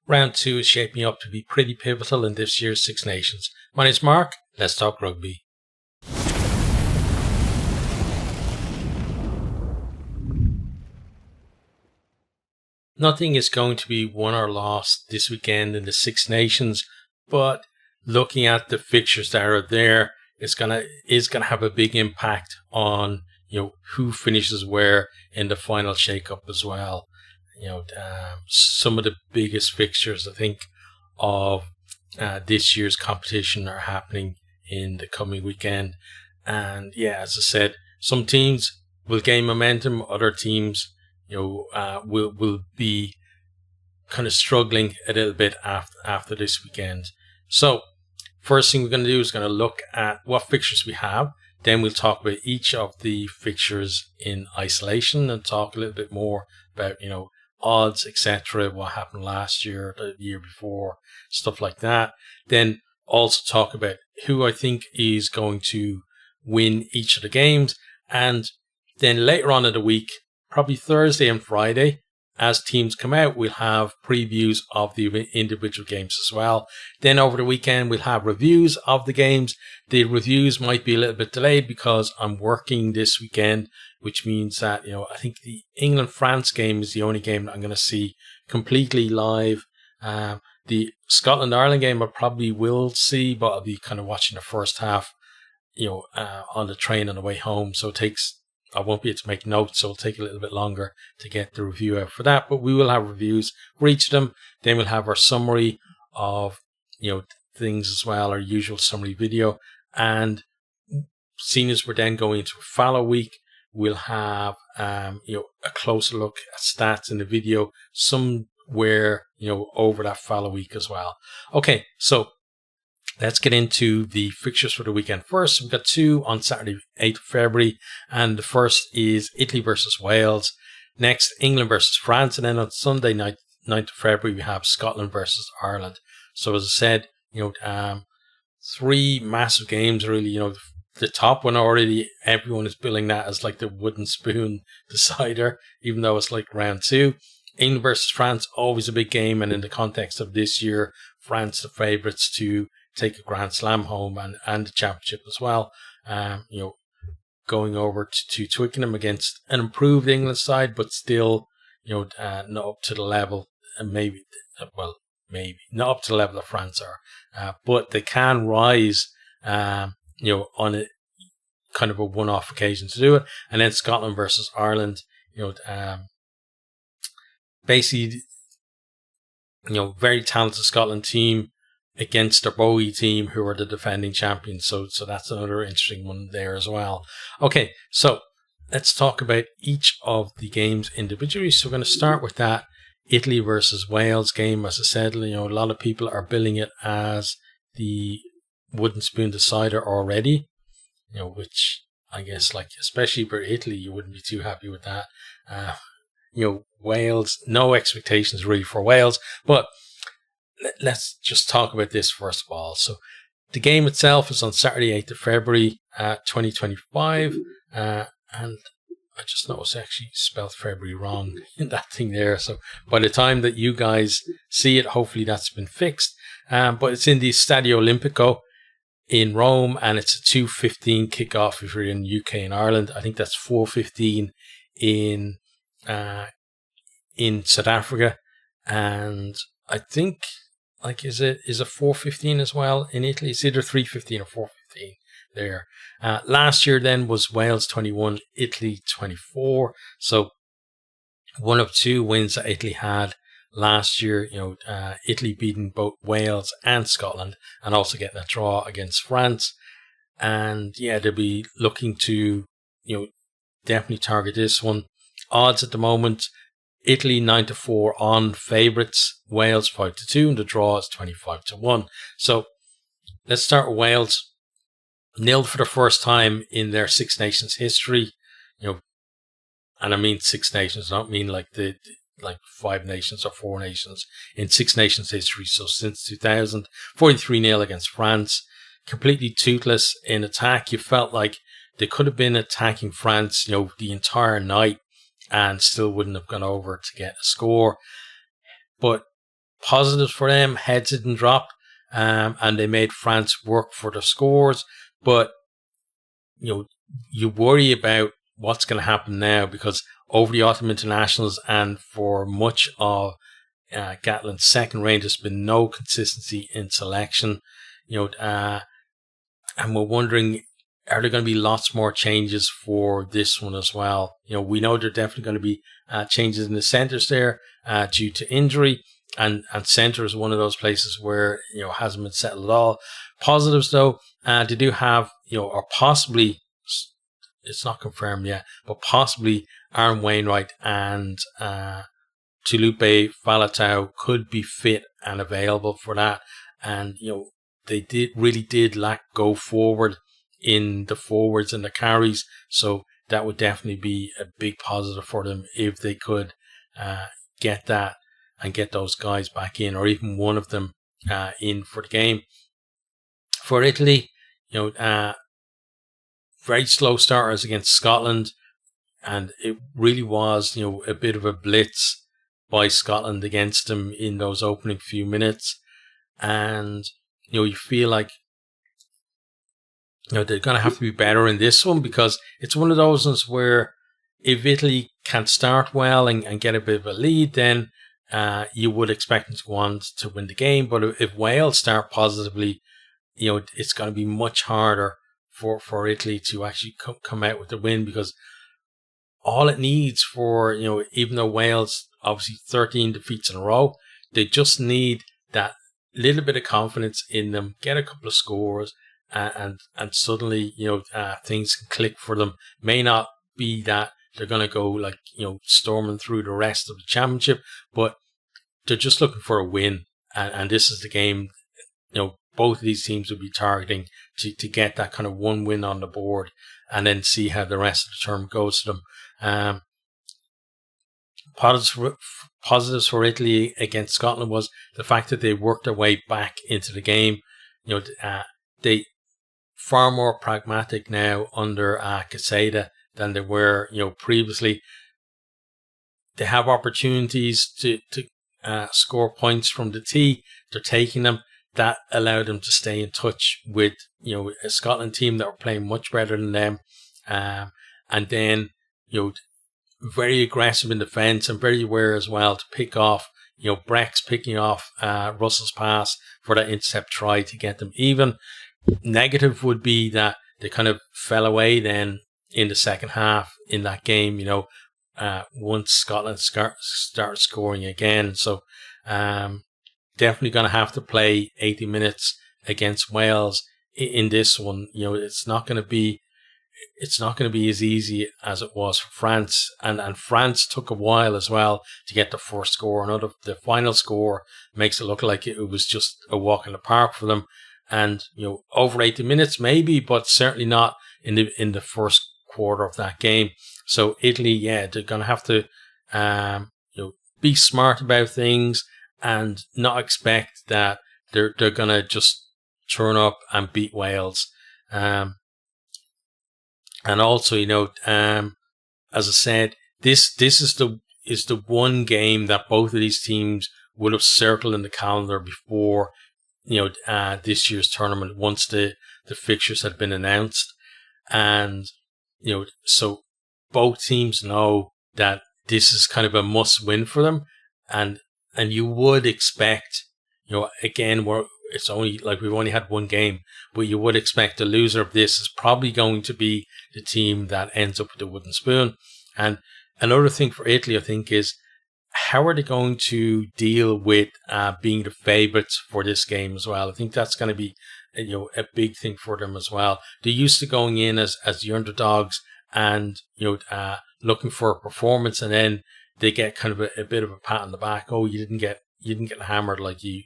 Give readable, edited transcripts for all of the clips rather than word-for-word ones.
Round 2 is shaping up to be pretty pivotal in this year's Six Nations. My name's Mark, let's talk rugby. Nothing is going to be won or lost this weekend in the Six Nations, but looking at the fixtures that are there, is gonna have a big impact on who finishes where in the final shake-up as well. Some of the biggest fixtures I think of this year's competition are happening in the coming weekend, and as I said, some teams will gain momentum, other teams will be kind of struggling a little bit after this weekend. So first thing we're going to do is going to look at what fixtures we have. Then we'll talk about each of the fixtures in isolation and talk a little bit more about odds, etc., what happened last year, the year before, stuff like that. Then also talk about who I think is going to win each of the games. And then later on in the week, probably Thursday and Friday, as teams come out, we'll have previews of the individual games as well. Then over the weekend, we'll have reviews of the games. The reviews might be a little bit delayed because I'm working this weekend, which means that, I think the England-France game is the only game that I'm going to see completely live. The Scotland-Ireland game I probably will see, but I'll be kind of watching the first half, on the train on the way home. So I won't be able to make notes, so it'll take a little bit longer to get the review out for that. But we will have reviews for each of them. Then we'll have our summary of, things as well, our usual summary video. And seeing as we're then going into a fallow week, we'll have, a closer look at stats in the video somewhere, over that fallow week as well. Okay, so let's get into the fixtures for the weekend first. We've got two on Saturday, 8th of February, and the first is Italy versus Wales. Next, England versus France, and then on Sunday, 9th of February, we have Scotland versus Ireland. So as I said, three massive games really. The top one already, everyone is billing that as like the wooden spoon decider, even though it's like round 2. England versus France, always a big game, and in the context of this year, France the favourites to take a Grand Slam home and the championship as well. Going over to Twickenham against an improved England side, but still, not up to the level, and maybe not up to the level of France are. But they can rise, on a kind of a one-off occasion to do it. And then Scotland versus Ireland, basically, very talented Scotland team against their Bowie team, who are the defending champions. So that's another interesting one there as well. Okay, so let's talk about each of the games individually. So we're going to start with that Italy versus Wales game. As I said, a lot of people are billing it as the wooden spoon decider already, which I guess, especially for Italy, you wouldn't be too happy with that. Wales, no expectations really for Wales, but let's just talk about this first of all. So the game itself is on Saturday, 8th of February, 2025. And I just noticed I actually spelled February wrong in that thing there. So by the time that you guys see it, hopefully that's been fixed. But it's in the Stadio Olimpico in Rome, and it's a 2:15 kickoff if you're in UK and Ireland. I think that's 4:15 in South Africa. And I think, is it 4:15 as well in Italy? It's either 3:15 or 4:15 there. Last year then was Wales 21, Italy 24. So one of two wins that Italy had last year. Italy beating both Wales and Scotland, and also getting a draw against France. And they'll be looking to definitely target this one. Odds at the moment: Italy 9-4 on favourites, Wales 5-2, and the draw is 25-1. So let's start with Wales. Nilled for the first time in their Six Nations history, and I mean Six Nations, I don't mean like Five Nations or Four Nations, in Six Nations history. So since 2000, 43-0 against France, completely toothless in attack. You felt like they could have been attacking France, the entire night, and still wouldn't have gone over to get a score. But positives for them, heads didn't drop, and they made France work for the scores. But you worry about what's going to happen now, because over the autumn internationals and for much of Gatland's second reign, there's been no consistency in selection. And we're wondering, are there going to be lots more changes for this one as well? We know there are definitely going to be changes in the centres there due to injury, and centre is one of those places where hasn't been settled at all. Positives though, they do have or possibly, it's not confirmed yet, but possibly Aaron Wainwright and Tulupe Falatau could be fit and available for that. And they really did lack go forward in the forwards and the carries, so that would definitely be a big positive for them if they could get that and get those guys back in, or even one of them in for the game. For Italy, very slow starters against Scotland, and it really was a bit of a blitz by Scotland against them in those opening few minutes. And you feel like they're going to have to be better in this one, because it's one of those ones where if Italy can start well and get a bit of a lead, then you would expect them to go on to win the game. But if Wales start positively, it's going to be much harder for Italy to actually come out with the win, because all it needs for, even though Wales obviously 13 defeats in a row, they just need that little bit of confidence in them, get a couple of scores, and suddenly things can click for them. May not be that they're going to go storming through the rest of the championship, but they're just looking for a win, and this is the game both of these teams will be targeting to get that kind of one win on the board, and then see how the rest of the term goes to them. Positives for Italy against Scotland was the fact that they worked their way back into the game. They far more pragmatic now under Caseta than they were previously. They have opportunities to score points from the tee. They're taking them. That allowed them to stay in touch with a Scotland team that were playing much better than them, and then very aggressive in defence and very aware as well to pick off Breck's picking off Russell's pass for that intercept try to get them even. Negative would be that they kind of fell away then in the second half in that game. Once Scotland start scoring again, so definitely going to have to play 80 minutes against Wales in this one. It's not going to be as easy as it was for France, and France took a while as well to get the first score. The final score makes it look like it was just a walk in the park for them, and over 80 minutes maybe, but certainly not in the first quarter of that game. So Italy, they're going to have to be smart about things and not expect that they're going to just turn up and beat Wales. And also, as I said, this is the one game that both of these teams would have circled in the calendar before this year's tournament, once the fixtures had been announced. And so both teams know that this is kind of a must win for them, and you would expect, again, it's only we've only had one game, but you would expect the loser of this is probably going to be the team that ends up with the wooden spoon. And another thing for Italy, I think, is how are they going to deal with being the favourites for this game as well? I think that's going to be a big thing for them as well. They're used to going in as the underdogs and looking for a performance, and then they get kind of a bit of a pat on the back. Oh, you didn't get hammered, like you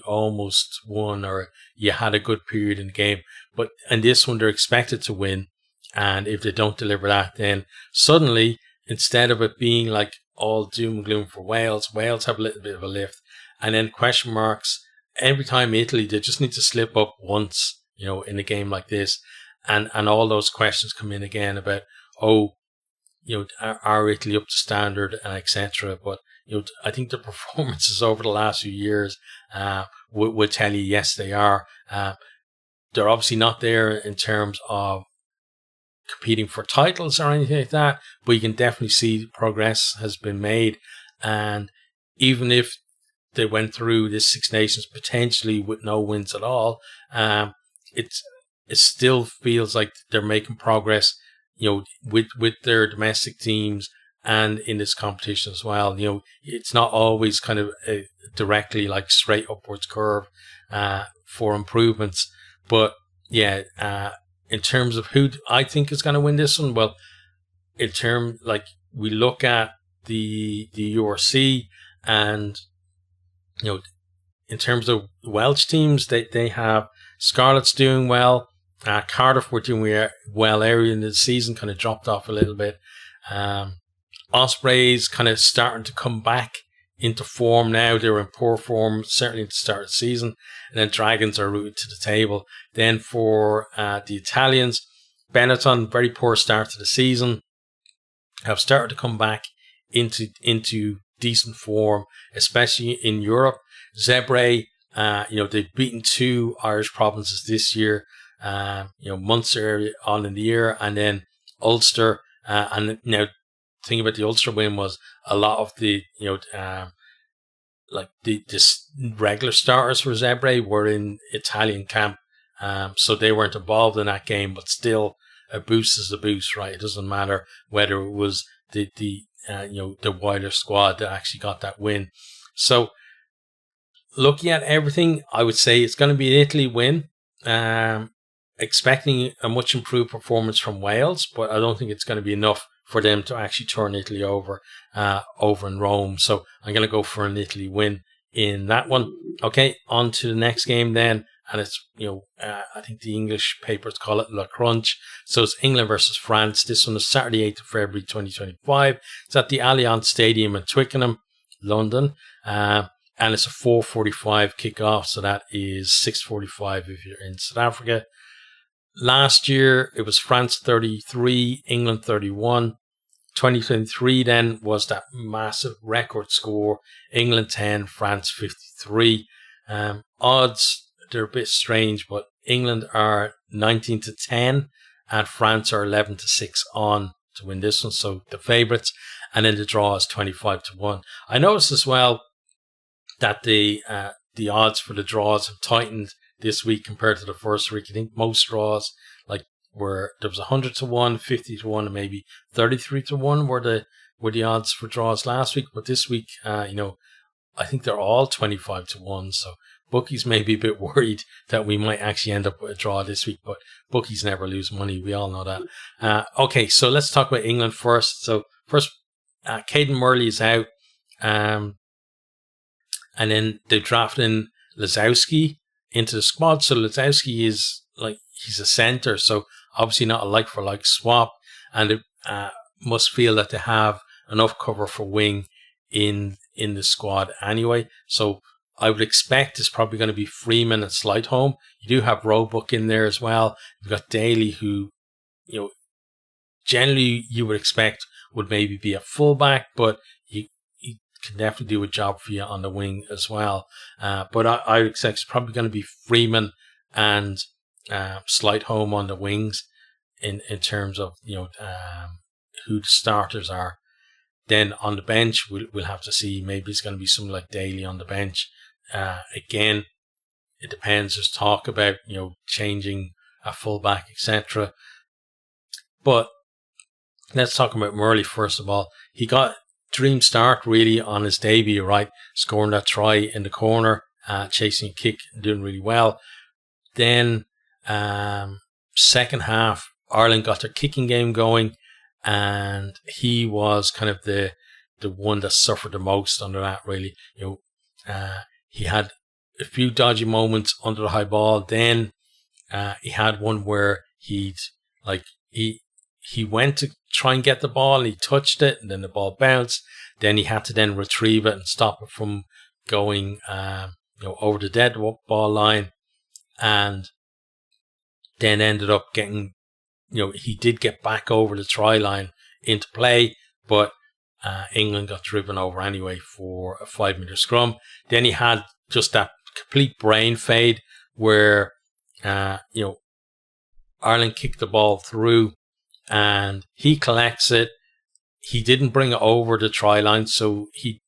almost won, or you had a good period in the game. But in this one, they're expected to win, and if they don't deliver that, then suddenly, instead of it being like all doom and gloom for Wales have a little bit of a lift, and then question marks every time. Italy, they just need to slip up once, in a game like this, and all those questions come in again about, are Italy up to standard, etc. But I think the performances over the last few years would tell you yes, they are. They're obviously not there in terms of competing for titles or anything like that, but you can definitely see progress has been made. And even if they went through this Six Nations potentially with no wins at all, it still feels like they're making progress, with their domestic teams and in this competition as well. It's not always kind of directly like straight upwards curve for improvements, but yeah. In terms of who I think is going to win this one, well, we look at the URC, and in terms of Welsh teams, they have Scarlets doing well. Cardiff were doing well earlier in the season, kind of dropped off a little bit. Ospreys kind of starting to come back into form now. They were in poor form, certainly at the start of the season. And then Dragons are rooted to the table. Then for the Italians, Benetton, very poor start to the season, have started to come back into decent form, especially in Europe. Zebre, they've beaten 2 Irish provinces this year. Munster on in the year, and then Ulster. And now, the thing about the Ulster win was a lot of the the regular starters for Zebre were in Italian camp, so they weren't involved in that game. But still, a boost is a boost, right? It doesn't matter whether it was the wider squad that actually got that win. So, looking at everything, I would say it's going to be an Italy win. Expecting a much improved performance from Wales, but I don't think it's going to be enough for them to actually turn Italy over in Rome. So I'm going to go for an Italy win in that one. Okay, on to the next game then. And it's, I think the English papers call it La Crunch. So it's England versus France. This one is Saturday, 8th of February 2025. It's at the Allianz Stadium in Twickenham, London. And it's a 4:45 kickoff. So that is 6:45 if you're in South Africa. Last year, it was France 33, England 31. 2023 then was that massive record score. England 10, France 53. Odds, they're a bit strange, but England are 19-10 and France are 11-6 on to win this one. So the favourites. And then the draw is 25-1. I noticed as well that the odds for the draws have tightened this week compared to the first week. I think most draws there was 100-1, 50-1, and maybe 33-1 were the odds for draws last week. But this week, I think they're all 25-1. So bookies may be a bit worried that we might actually end up with a draw this week. But bookies never lose money. We all know that. Okay, so let's talk about England first. So first, Caden Murley is out, and then they drafted in Lazowski into the squad. So Lazowski is he's a centre, so obviously not a like-for-like swap, and it must feel that they have enough cover for wing in the squad anyway. So I would expect it's probably going to be Freeman and Slightholme. You do have Roebuck in there as well. You've got Daly, who, generally you would expect would maybe be a fullback, but he can definitely do a job for you on the wing as well. But I would expect it's probably going to be Freeman and Slightholme on the wings in terms of who the starters are. Then on the bench, we'll have to see. Maybe it's going to be someone like Daly on the bench. Again, it depends. There's talk about changing a fullback, etc. But let's talk about Murley first of all. He got dream start really on his debut, right? Scoring that try in the corner, chasing a kick, doing really well. Then second half, Ireland got their kicking game going, and he was kind of the one that suffered the most under that. Really, he had a few dodgy moments under the high ball. Then he had one where he went to try and get the ball, and he touched it, and then the ball bounced. Then he had to then retrieve it and stop it from going over the dead ball line, and then ended up getting, he did get back over the try line into play, but England got driven over anyway for a 5-meter scrum. Then he had just that complete brain fade where, Ireland kicked the ball through and he collects it. He didn't bring it over the try line, so he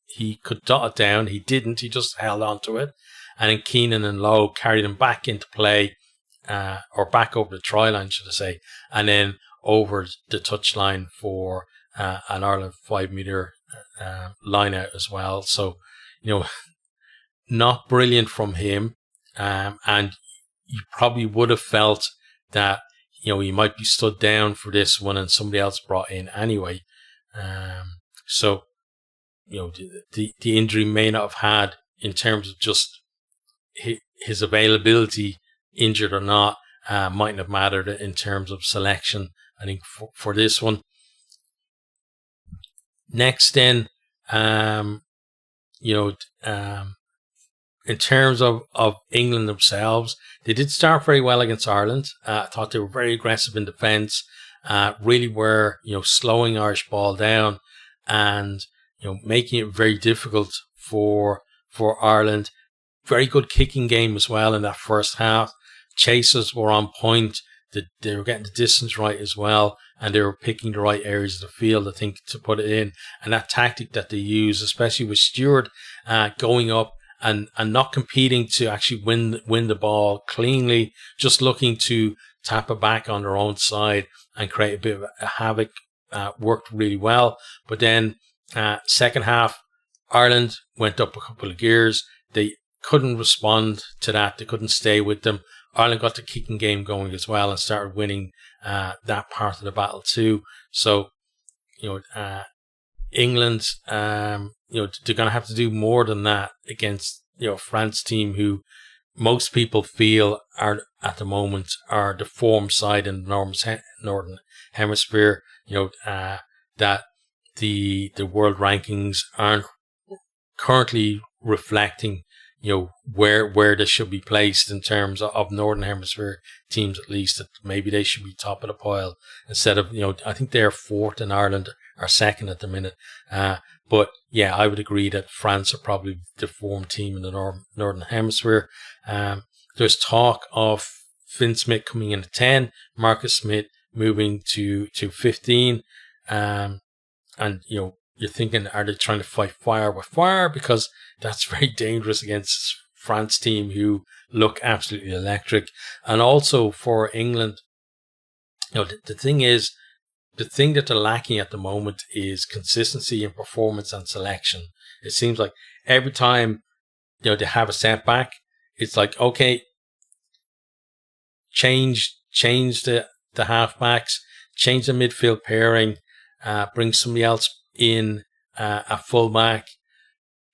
could dot it down. He didn't. He just held on to it. And then Keenan and Lowe carried him back into play, or back over the try line, should I say, and then over the touchline for an Ireland 5-meter line out as well. So, not brilliant from him. And you probably would have felt that, he might be stood down for this one and somebody else brought in anyway. So, the injury may not have had, in terms of just his availability, injured or not, mightn't have mattered in terms of selection, I think, for this one. Next then, in terms of England themselves, they did start very well against Ireland. I thought they were very aggressive in defence, really were, slowing Irish ball down and, making it very difficult for Ireland. Very good kicking game as well in that first half. Chasers were on point. They were getting the distance right as well, and they were picking the right areas of the field, I think, to put it in. And that tactic that they use, especially with Stewart going up and not competing to actually win the ball cleanly, just looking to tap it back on their own side and create a bit of a havoc, worked really well. But then second half, Ireland went up a couple of gears. They couldn't respond to that. They couldn't stay with them. Ireland got the kicking game going as well and started winning that part of the battle too. So, England, they're going to have to do more than that against, France team, who most people feel are at the moment are the form side in the Northern Hemisphere. That the world rankings aren't currently reflecting, where they should be placed in terms of Northern Hemisphere teams, at least. That maybe they should be top of the pile instead of, I think they're fourth in Ireland or second at the minute. But yeah, I would agree that France are probably the form team in the Northern Hemisphere. There's talk of Finn Smith coming in at 10, Marcus Smith moving to 15. And, you're thinking, are they trying to fight fire with fire? Because that's very dangerous against France team who look absolutely electric. And also for England, the thing is, the thing that they're lacking at the moment is consistency in performance and selection. It seems like every time, they have a setback, it's like, okay, change the halfbacks, change the midfield pairing, bring somebody else in, a fullback,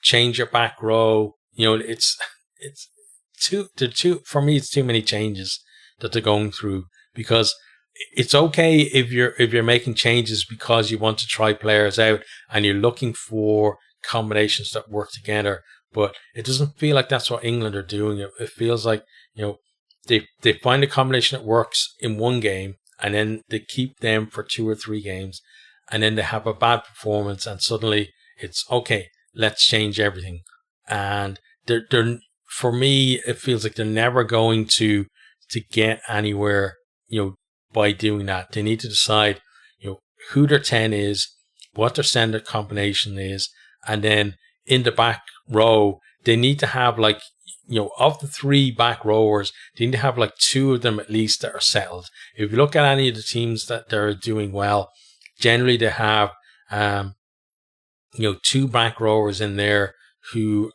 change your back row. It's for me, it's too many changes that they're going through, because it's okay if you're making changes because you want to try players out and you're looking for combinations that work together, but it doesn't feel like that's what England are doing. It feels like, they find a combination that works in one game and then they keep them for 2 or 3 games, and then they have a bad performance and suddenly it's okay, let's change everything. And they're for me, it feels like they're never going to get anywhere, by doing that. They need to decide, who their 10 is, what their standard combination is, and then in the back row, they need to have of the 3 back rowers, they need to have 2 of them at least that are settled. If you look at any of the teams that they're doing well, generally they have, 2 back rowers in there who,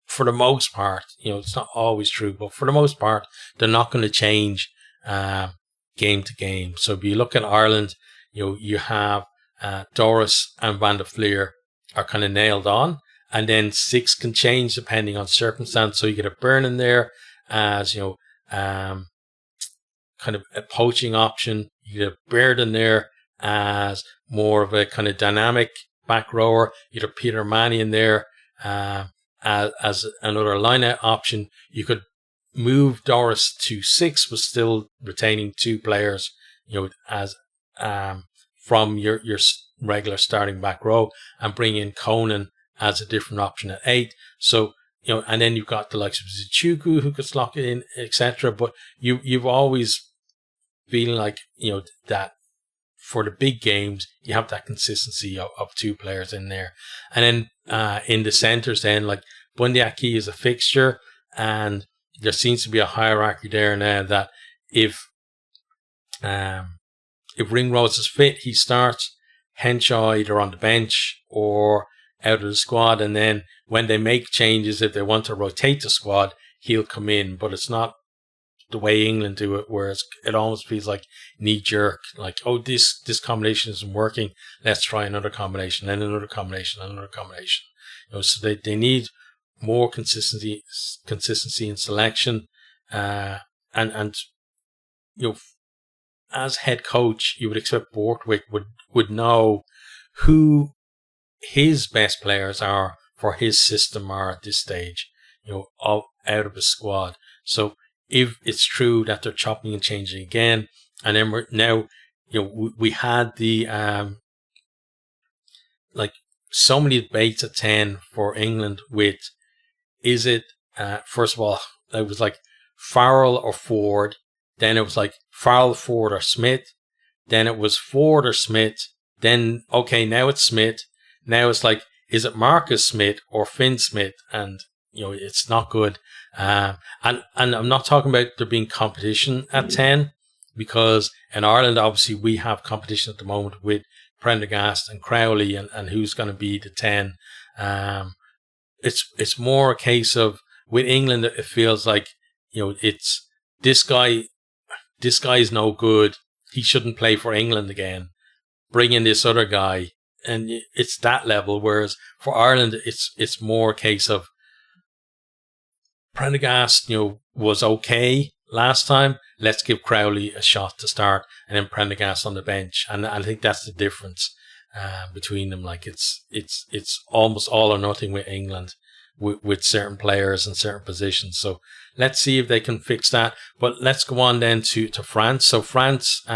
for the most part, it's not always true, but for the most part, they're not going to change game to game. So if you look at Ireland, you have Doris and Van der Fleer are kind of nailed on, and then 6 can change depending on circumstance. So you get a Byrne in there as, kind of a poaching option. You get a Baird in there as more of a kind of dynamic back rower. You get a Peter Manny in there as another line-out option. You could move Doris to 6, but still retaining 2 players, as from your regular starting back row and bring in Conan as a different option at 8. So, and then you've got the likes of Zichuku who could slot it in, etc. But you've always been like, that for the big games, you have that consistency of 2 players in there. And then in the centres then, like Bundyaki is a fixture, and there seems to be a hierarchy there now that if Ringrose is fit, he starts. Henshaw either on the bench or out of the squad, and then when they make changes, if they want to rotate the squad, he'll come in. But it's not the way England do it, whereas it almost feels like knee jerk, like, oh, this combination isn't working, let's try another combination, and another combination, and another combination. So they need more consistency in selection, and as head coach, you would expect Borthwick would know who his best players are for his system are at this stage, out of the squad. So if it's true that they're chopping and changing again, and then we're now, we had the like so many debates at 10 for England with, is it first of all, it was like Farrell or Ford, then it was like Farrell, Ford or Smith, then it was Ford or Smith, then okay, now it's Smith, now it's like, is it Marcus Smith or Finn Smith? And it's not good. And I'm not talking about there being competition at 10, because in Ireland, obviously, we have competition at the moment with Prendergast and Crowley and who's going to be the 10. It's more a case of, with England, it feels like, it's this guy is no good. He shouldn't play for England again. Bring in this other guy. And it's that level. Whereas for Ireland, it's more a case of, Prendergast, was okay last time. Let's give Crowley a shot to start, and then Prendergast on the bench. And I think that's the difference between them. Like it's almost all or nothing with England, with certain players and certain positions. So let's see if they can fix that. But let's go on then to France. So France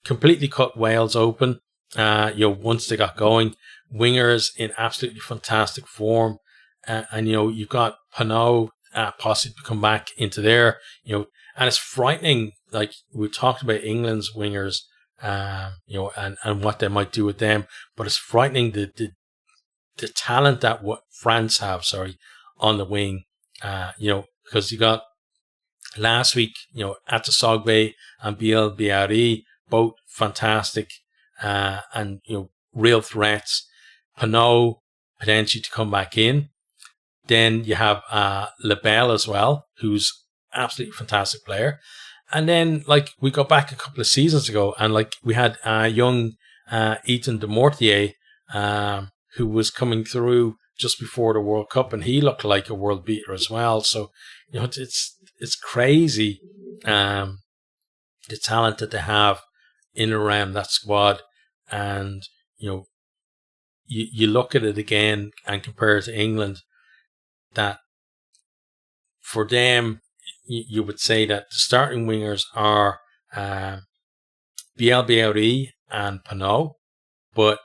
completely cut Wales open. Once they got going, wingers in absolutely fantastic form, and you've got Pinot possibly to come back into there, and it's frightening. Like we talked about England's wingers, and what they might do with them, but it's frightening the talent that what France have, on the wing, because you got last week, Atasogbe and Biel Biari, both fantastic, and real threats. Pinot potentially to come back in. Then you have Lebel as well, who's absolutely fantastic player. And then, like, we got back a couple of seasons ago, and like we had young Ethan de Mortier, who was coming through just before the World Cup, and he looked like a world beater as well. So it's crazy the talent that they have in and around that squad, and you look at it again and compare it to England. That for them, you would say that the starting wingers are Bielbieri and Pinot, but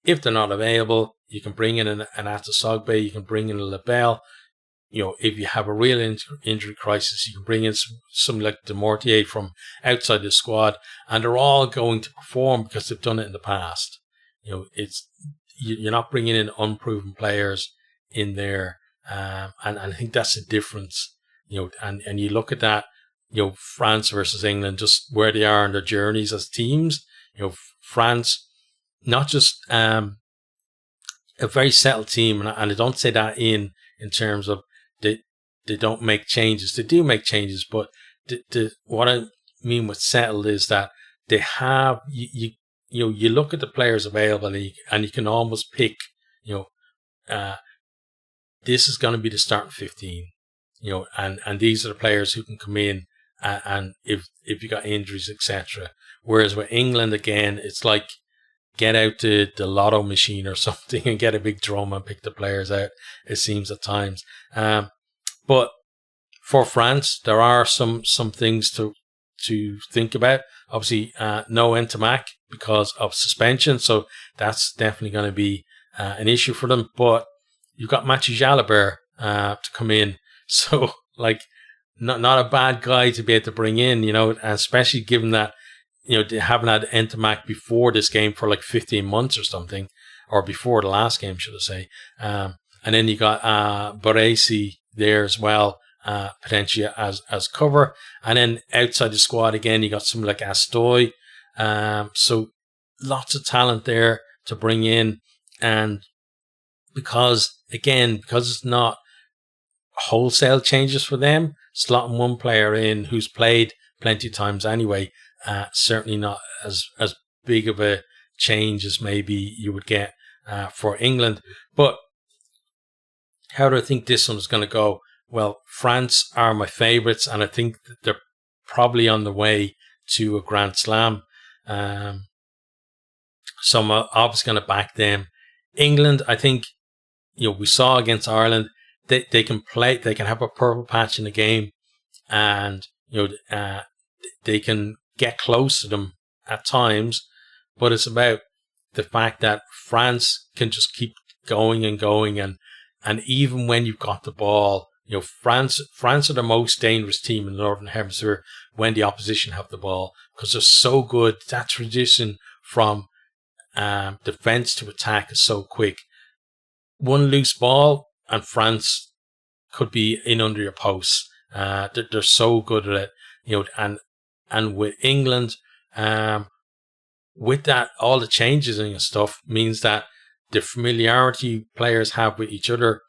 if they're not available, you can bring in an Atasogbe, you can bring in a Lebel. If you have a real injury crisis, you can bring in some like de Mortier from outside the squad, and they're all going to perform because they've done it in the past. You're not bringing in unproven players in there. And I think that's the difference, and you look at that, France versus England, just where they are in their journeys as teams. France, not just a very settled team, and I don't say that in terms of they don't make changes. They do make changes, but what I mean with settled is that they have you look at the players available, and you can almost pick, this is going to be the starting 15, and these are the players who can come in, and if you got injuries, etc. Whereas with England, again, it's like get out the lotto machine or something and get a big drum and pick the players out, it seems at times. But for France, there are some things to to think about. Obviously, no Ntamack because of suspension, so that's definitely going to be an issue for them. But you've got Mathieu Jalibert to come in, so like not a bad guy to be able to bring in, especially given that they haven't had Ntamack before this game for like 15 months or something, or before the last game, should I say. And then you got Baresi there as well, potentially as cover. And then outside the squad again, you got someone like Astoy. So lots of talent there to bring in. And because it's not wholesale changes for them, slotting one player in who's played plenty of times anyway, certainly not as big of a change as maybe you would get for England. But how do I think this one is going to go? Well, France are my favourites, and I think that they're probably on the way to a Grand Slam. So I'm obviously going to back them. England, I think, we saw against Ireland, they can play, they can have a purple patch in the game, and they can get close to them at times. But it's about the fact that France can just keep going and going, and even when you've got the ball, France are the most dangerous team in the Northern Hemisphere when the opposition have the ball, because they're so good. That transition from defense to attack is so quick. One loose ball and France could be in under your posts. They're so good at it, and with England, with that, all the changes and stuff means that the familiarity players have with each other,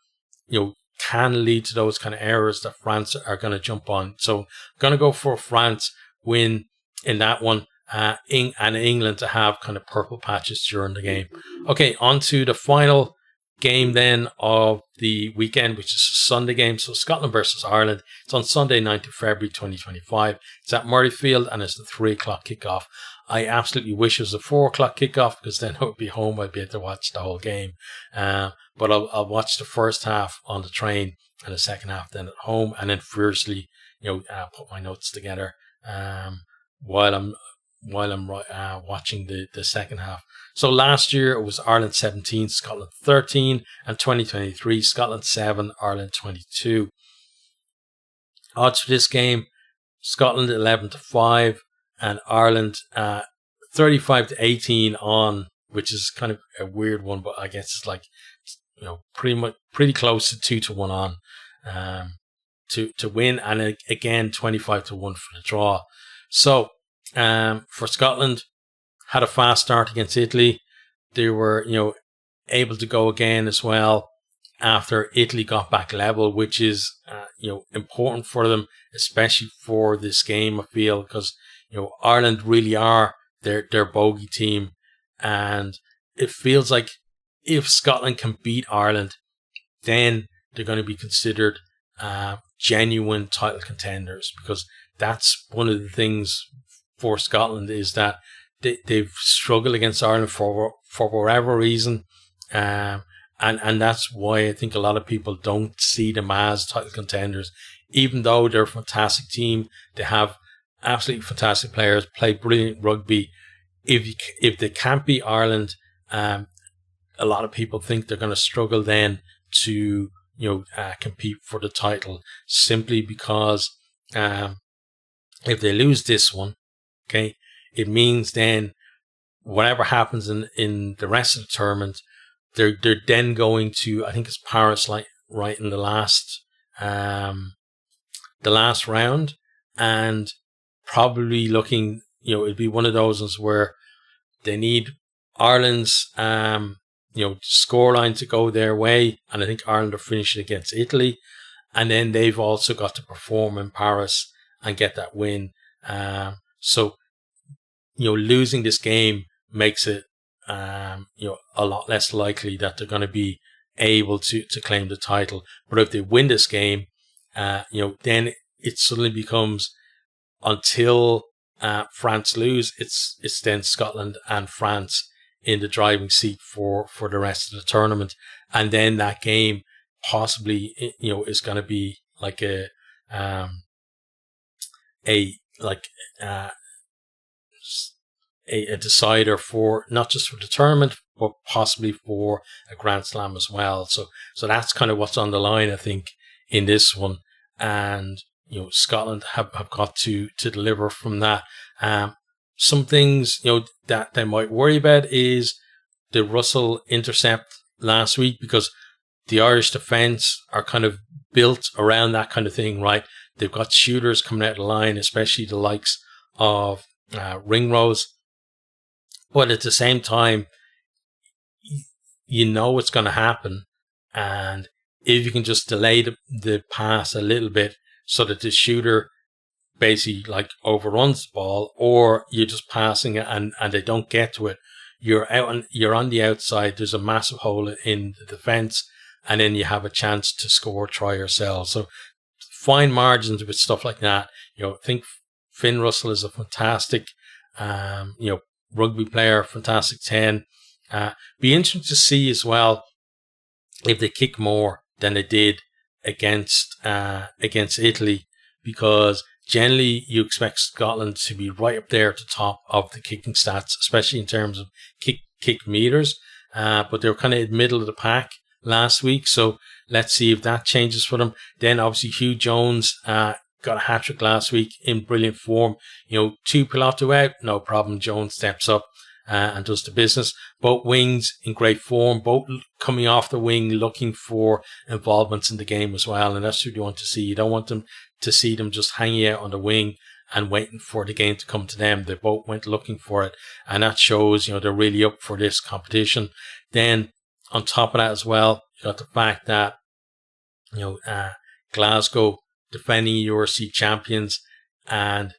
can lead to those kind of errors that France are going to jump on. So I'm going to go for France win in that one, and England to have kind of purple patches during the game. Okay, on to the final game then of the weekend, which is a Sunday game. So Scotland versus Ireland. It's on Sunday, 9th of February 2025. It's at Murrayfield, and it's the 3 o'clock kickoff. I absolutely wish it was a 4 o'clock kickoff, because then I would be home. I'd be able to watch the whole game. But I'll watch the first half on the train and the second half then at home, and then fiercely, put my notes together while I'm watching the second half. So last year it was Ireland 17, Scotland 13, and 2023 Scotland 7, Ireland 22. Odds for this game: Scotland 11-5, and Ireland 35-18 on, which is kind of a weird one, but I guess it's like pretty close to 2-1 on to win, and again 25-1 for the draw. So for Scotland, had a fast start against Italy. They were able to go again as well after Italy got back level, which is important for them, especially for this game, I feel, because Ireland really are their bogey team, and it feels like if Scotland can beat Ireland, then they're going to be considered genuine title contenders, because that's one of the things for Scotland, is that they've struggled against Ireland for whatever reason, and that's why I think a lot of people don't see them as title contenders, even though they're a fantastic team. They have absolutely fantastic players, play brilliant rugby. If they can't beat Ireland, a lot of people think they're going to struggle then to compete for the title, simply because if they lose this one, okay, it means then whatever happens in the rest of the tournament, they're then going to, I think it's Paris, like right in the last round, and probably looking, it'd be one of those ones where they need Ireland's scoreline to go their way, and I think Ireland are finishing against Italy, and then they've also got to perform in Paris and get that win. So losing this game makes it a lot less likely that they're going to be able to claim the title. But if they win this game, then it suddenly becomes, until France lose, it's then Scotland and France in the driving seat for the rest of the tournament, and then that game possibly is going to be like a like a decider for not just for the tournament, but possibly for a Grand Slam as well. So that's kind of what's on the line, I think, in this one. And Scotland have got to deliver from that. Some things that they might worry about is the Russell intercept last week, because the Irish defence are kind of built around that kind of thing, right? They've got shooters coming out of the line, especially the likes of Ringrose. But at the same time, you know what's going to happen. And if you can just delay the pass a little bit so that the shooter basically like overruns the ball, or you're just passing it and they don't get to it, you're on the outside, there's a massive hole in the defence, and then you have a chance to score, try yourself. So fine margins with stuff like that. I think Finn Russell is a fantastic rugby player, fantastic 10. Be interesting to see as well if they kick more than they did against Italy, because generally you expect Scotland to be right up there at the top of the kicking stats, especially in terms of kick meters. But they were kind of in the middle of the pack last week, so let's see if that changes for them. Then obviously Hugh Jones got a hat-trick last week in brilliant form. 2 Pilato out, no problem. Jones steps up and does the business. Both wings in great form, both coming off the wing, looking for involvements in the game as well. And that's what you want to see. You don't want them to see them just hanging out on the wing and waiting for the game to come to them. They both went looking for it. And that shows, they're really up for this competition. Then on top of that as well, you got the fact that, Glasgow defending URC champions, and,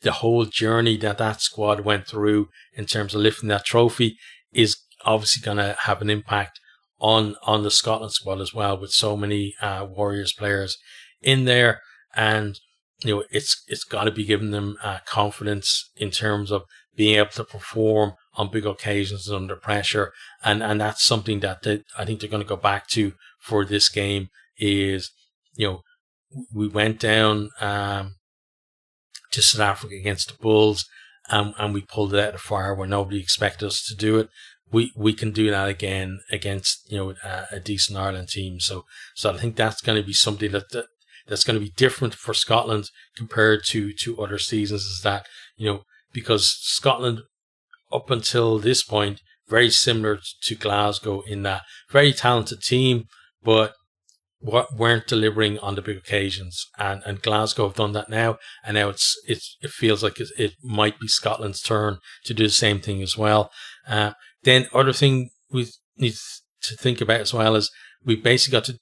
the whole journey that squad went through in terms of lifting that trophy is obviously going to have an impact on the Scotland squad as well, with so many Warriors players in there. And, it's got to be giving them confidence in terms of being able to perform on big occasions under pressure. And that's something that I think they're going to go back to for this game is, we went down to South Africa against the Bulls, and we pulled it out of the fire where nobody expected us to do it. We can do that again against a decent Ireland team. So I think that's going to be something that's going to be different for Scotland compared to other seasons. Is that because Scotland up until this point very similar to Glasgow in that very talented team, but weren't delivering on the big occasions, and Glasgow have done that now, and now it feels like it might be Scotland's turn to do the same thing as well. Then other thing we need to think about as well is we basically got to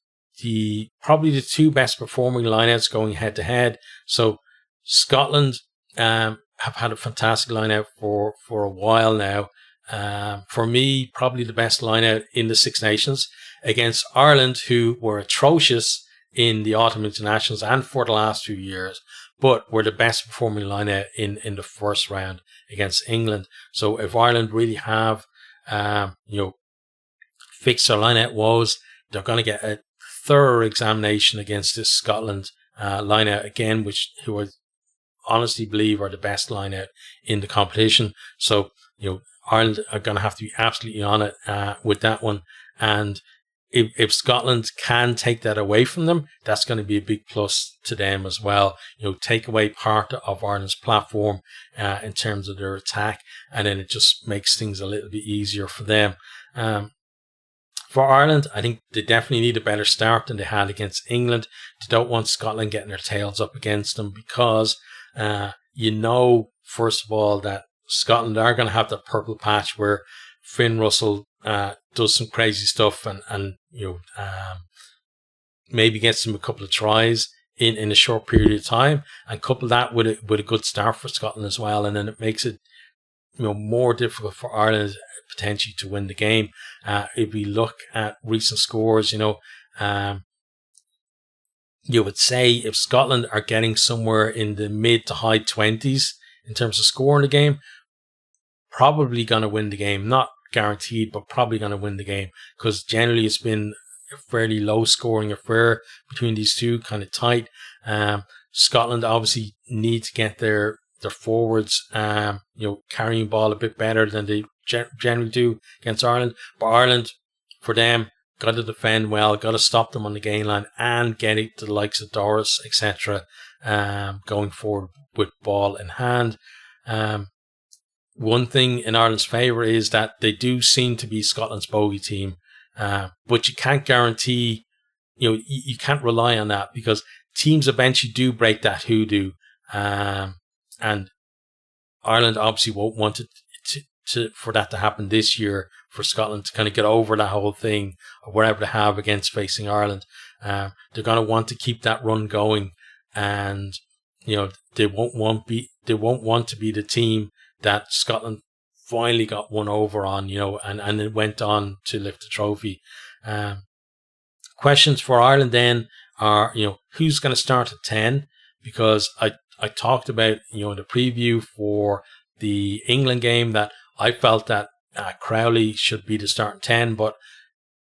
probably the 2 best performing lineouts going head to head. So Scotland have had a fantastic lineout for a while now. For me, probably the best lineout in the Six Nations against Ireland, who were atrocious in the autumn internationals and for the last few years, but were the best performing lineout in the first round against England. So if Ireland really have, fixed their lineout woes, they're going to get a thorough examination against this Scotland lineout again, who I honestly believe are the best lineout in the competition. So, Ireland are going to have to be absolutely on it with that one. And if Scotland can take that away from them, that's going to be a big plus to them as well. Take away part of Ireland's platform in terms of their attack, and then it just makes things a little bit easier for them. For Ireland, I think they definitely need a better start than they had against England. They don't want Scotland getting their tails up against them, because first of all, that Scotland are going to have that purple patch where Finn Russell does some crazy stuff and maybe gets them a couple of tries in a short period of time, and couple that with a good start for Scotland as well, and then it makes it more difficult for Ireland potentially to win the game. If we look at recent scores, you would say if Scotland are getting somewhere in the mid to high 20s in terms of scoring the game, probably going to win the game. Not guaranteed, but probably going to win the game, because generally it's been a fairly low scoring affair between these two, kind of tight. Scotland obviously need to get their forwards, carrying ball a bit better than they generally do against Ireland. But Ireland, for them, got to defend well, got to stop them on the gain line and get it to the likes of Doris, etc., going forward with ball in hand. One thing in Ireland's favour is that they do seem to be Scotland's bogey team, but you can't guarantee, you can't rely on that, because teams eventually do break that hoodoo, and Ireland obviously won't want it for that to happen this year, for Scotland to kind of get over that whole thing or whatever they have against facing Ireland. They're going to want to keep that run going, and they won't want to be the team that Scotland finally got one over on, and it went on to lift the trophy. Questions for Ireland then are, who's going to start at 10? Because I talked about, in the preview for the England game, that I felt that Crowley should be the starting 10, but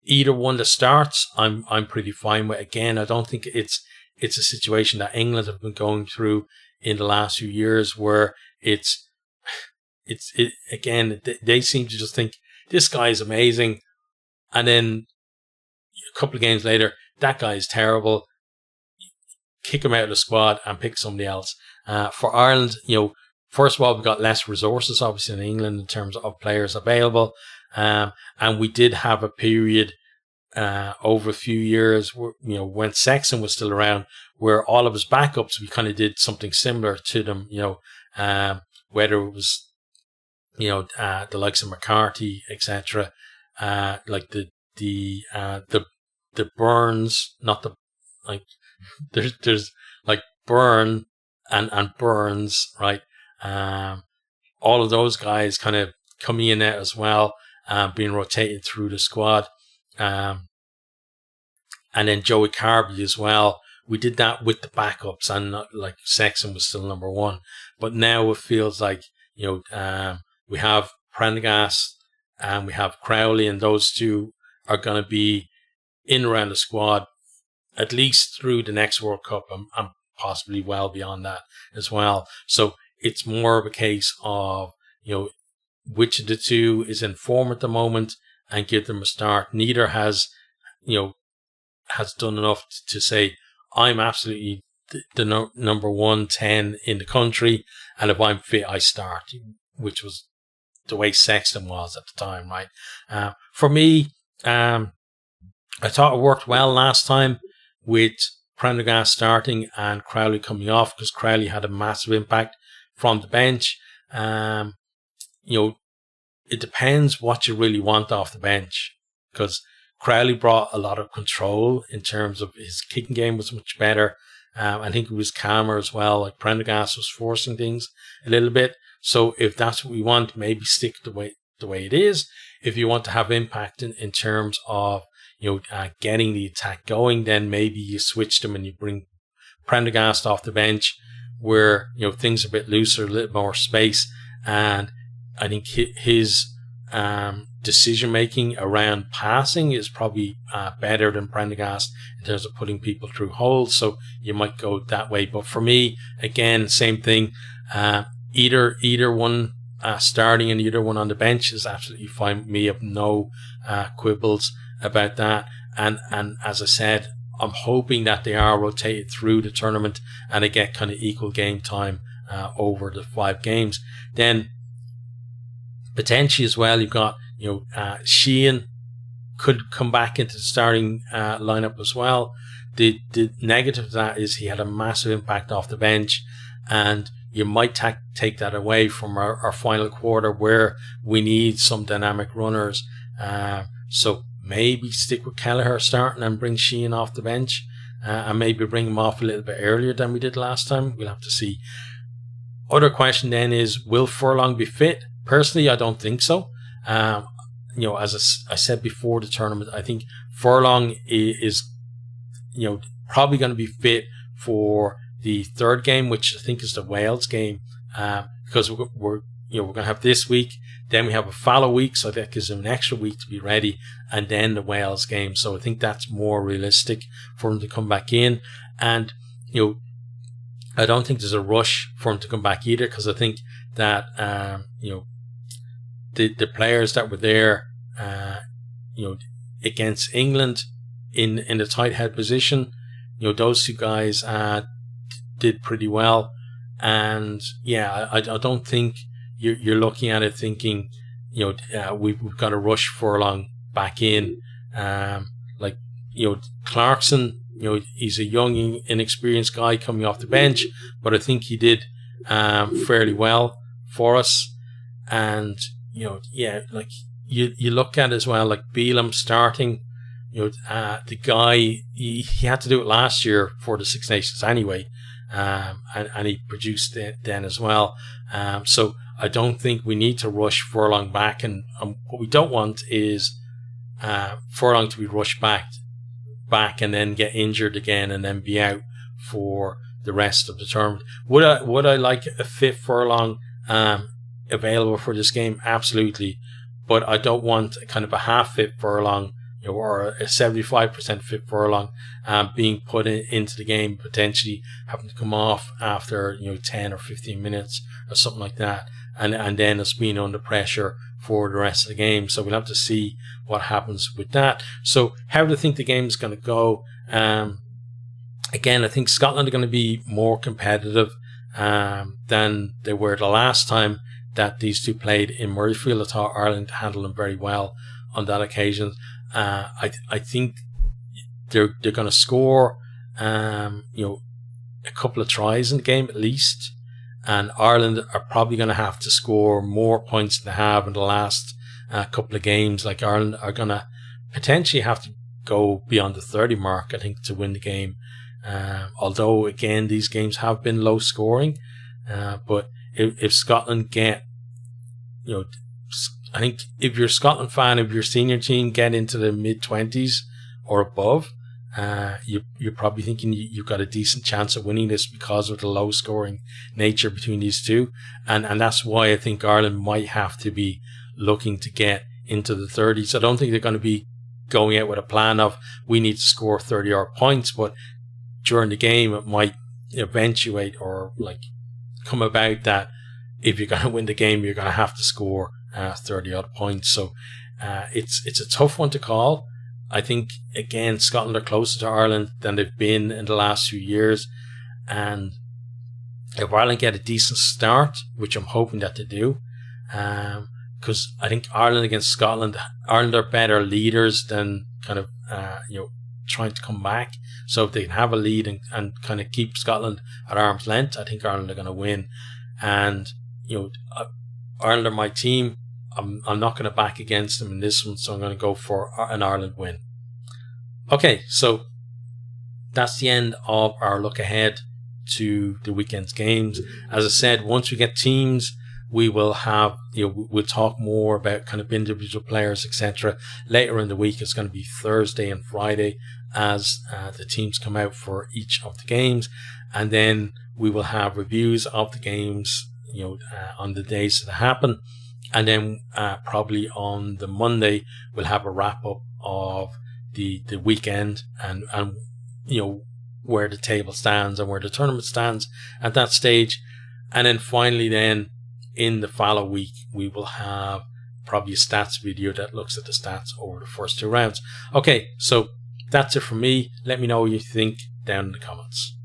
either one that starts, I'm pretty fine with. Again, I don't think it's a situation that England have been going through in the last few years, where again, they seem to just think this guy is amazing, and then a couple of games later, that guy is terrible. Kick him out of the squad and pick somebody else. For Ireland, first of all, we've got less resources, obviously, in England in terms of players available. And we did have a period over a few years where, when Sexton was still around, where all of his backups, we kind of did something similar to them, whether it was, the likes of McCarthy, etc., like the Burns, not the, like, there's like Byrne and Burns, right? All of those guys kind of coming in there as well, being rotated through the squad. And then Joey Carby as well. We did that with the backups, and not like Sexton was still number one. But now it feels like, we have Prendergast and we have Crowley, and those two are going to be in around the squad at least through the next World Cup, and possibly well beyond that as well. So it's more of a case of, which of the two is in form at the moment and give them a start. Neither has done enough to say, I'm absolutely the number 110 in the country, and if I'm fit, I start, which was the way Sexton was at the time, right? For me, I thought it worked well last time with Prendergast starting and Crowley coming off, because Crowley had a massive impact from the bench. It depends what you really want off the bench, because Crowley brought a lot of control in terms of his kicking game was much better. I think it was calmer as well. Like Prendergast was forcing things a little bit. So if that's what we want, maybe stick the way it is. If you want to have impact in terms of getting the attack going, then maybe you switch them and you bring Prendergast off the bench, where things are a bit looser, a little more space, and I think his decision making around passing is probably better than Prendergast in terms of putting people through holes. So you might go that way. But for me, again, same thing. Either one starting and either one on the bench is absolutely fine with me. I have no quibbles about that. And as I said, I'm hoping that they are rotated through the tournament and they get kind of equal game time over the 5 games. Then potentially as well, you've got Sheehan could come back into the starting lineup as well. The negative of that is he had a massive impact off the bench, and you might take that away from our final quarter where we need some dynamic runners. So maybe stick with Kelleher starting and bring Sheehan off the bench, and maybe bring him off a little bit earlier than we did last time. We'll have to see. Other question then is, will Furlong be fit? Personally, I don't think so. As I said before the tournament, I think Furlong is probably going to be fit for the 3rd game, which I think is the Wales game, because we're going to have this week, then we have a fallow week, so that gives him an extra week to be ready, and then the Wales game. So I think that's more realistic for him to come back in. And I don't think there's a rush for him to come back either, because I think that the players that were there, against England in the tight head position, those two guys did pretty well. And yeah, I don't think you're looking at it thinking, we've got to rush Furlong back in. Clarkson, he's a young, inexperienced guy coming off the bench, but I think he did fairly well for us. And you look at it as well, like Beelum starting. The guy, he had to do it last year for the Six Nations anyway, and he produced it then as well. So I don't think we need to rush Furlong back, and what we don't want is Furlong to be rushed back and then get injured again and then be out for the rest of the tournament. Would I like a fit Furlong available for this game? Absolutely, but I don't want kind of a half fit Furlong, or a 75% fit Furlong being put into the game, potentially having to come off after 10 or 15 minutes or something like that, and then us being under pressure for the rest of the game. So we'll have to see what happens with that. So how do I think the game is going to go? Again, I think Scotland are going to be more competitive than they were the last time that these two played in Murrayfield. I thought Ireland handled them very well on that occasion. I think they're going to score a couple of tries in the game at least, and Ireland are probably going to have to score more points than they have in the last couple of games. Like, Ireland are going to potentially have to go beyond the 30 mark, I think, to win the game. Although, again, these games have been low scoring. But if Scotland get, I think if you're a Scotland fan, if your senior team get into the mid-20s or above, you're probably thinking you've got a decent chance of winning this because of the low scoring nature between these two. And that's why I think Ireland might have to be looking to get into the 30s. I don't think they're going to be going out with a plan of we need to score 30-odd points, but during the game it might eventuate or come about that if you're going to win the game, you're going to have to score 30-odd points. So it's a tough one to call. I think, again, Scotland are closer to Ireland than they've been in the last few years. And if Ireland get a decent start, which I'm hoping that they do, because I think Ireland against Scotland, Ireland are better leaders than kind of, trying to come back. So if they can have a lead and kind of keep Scotland at arm's length, I think Ireland are going to win. And, Ireland are my team. I'm not going to back against them in this one, so I'm going to go for an Ireland win. Okay, so that's the end of our look ahead to the weekend's games. As I said, once we get teams, we will have, we'll talk more about kind of individual players, etc. Later in the week, it's going to be Thursday and Friday as the teams come out for each of the games. And then we will have reviews of the games, on the days that happen. And then probably on the Monday, we'll have a wrap up of the weekend and where the table stands and where the tournament stands at that stage. And then finally then in the follow week, we will have probably a stats video that looks at the stats over the first two rounds. Okay, so that's it from me. Let me know what you think down in the comments.